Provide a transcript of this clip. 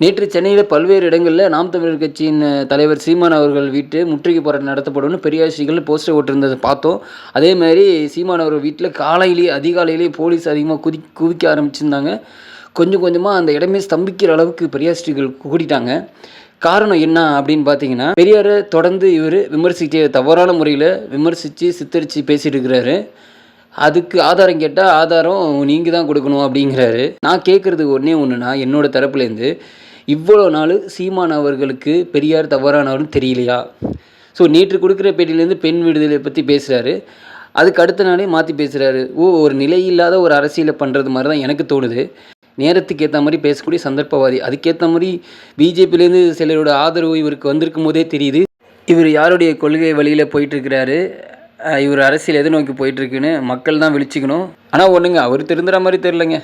நேற்று சென்னையில் பல்வேறு இடங்களில் நாம் தமிழர் கட்சியின் தலைவர் சீமான் அவர்கள் வீட்டு முற்றுகை போராட்டம் நடத்தப்படும்னு பெரியாசிகள் போஸ்டர் ஓட்டிருந்ததை பார்த்தோம். அதே மாதிரி சீமான் அவர்கள் வீட்டில் அதிகாலையிலேயே போலீஸ் அதிகமாக குவிக்க ஆரம்பிச்சிருந்தாங்க. கொஞ்சம் கொஞ்சமாக அந்த இடமே ஸ்தம்பிக்கிற அளவுக்கு பெரியாசிகள் கூட்டிட்டாங்க. காரணம் என்ன அப்படின்னு பார்த்தீங்கன்னா, பெரியாரை தொடர்ந்து இவர் தவறான முறையில் விமர்சித்து சித்தரித்து பேசிட்டு இருக்கிறாரு. அதுக்கு ஆதாரம் கேட்டால் ஆதாரம் நீங்கள் தான் கொடுக்கணும் அப்படிங்கிறாரு. நான் கேட்குறது ஒன்றுனா என்னோட தரப்புலேருந்து, இவ்வளோ நாள் சீமான் அவர்களுக்கு பெரியார் தவறானவர்னு தெரியலையா? ஸோ நேற்று கொடுக்குற பேட்டியிலேருந்து பெண் விடுதலை பற்றி பேசுகிறாரு. அதுக்கு அடுத்த நாளே மாற்றி பேசுகிறாரு. ஒரு நிலையில்லாத ஒரு அரசியலை பண்ணுறது மாதிரி தான் எனக்கு தோணுது. நேரத்துக்கு ஏற்ற மாதிரி பேசக்கூடிய சந்தர்ப்பவாதி. அதுக்கேற்ற மாதிரி பிஜேபியிலேருந்து சிலரோட ஆதரவு இவருக்கு வந்திருக்கும் போதே தெரியுது. இவர் யாருடைய கொள்கை வழியில் போயிட்டுருக்கிறாரு, இவர் அரசியல் எதை நோக்கி போயிட்டுருக்குன்னு மக்கள் தான் விழிச்சிக்கணும். ஆனால் ஒன்றுங்க, அவர் திருந்துற மாதிரி தெரிலங்க.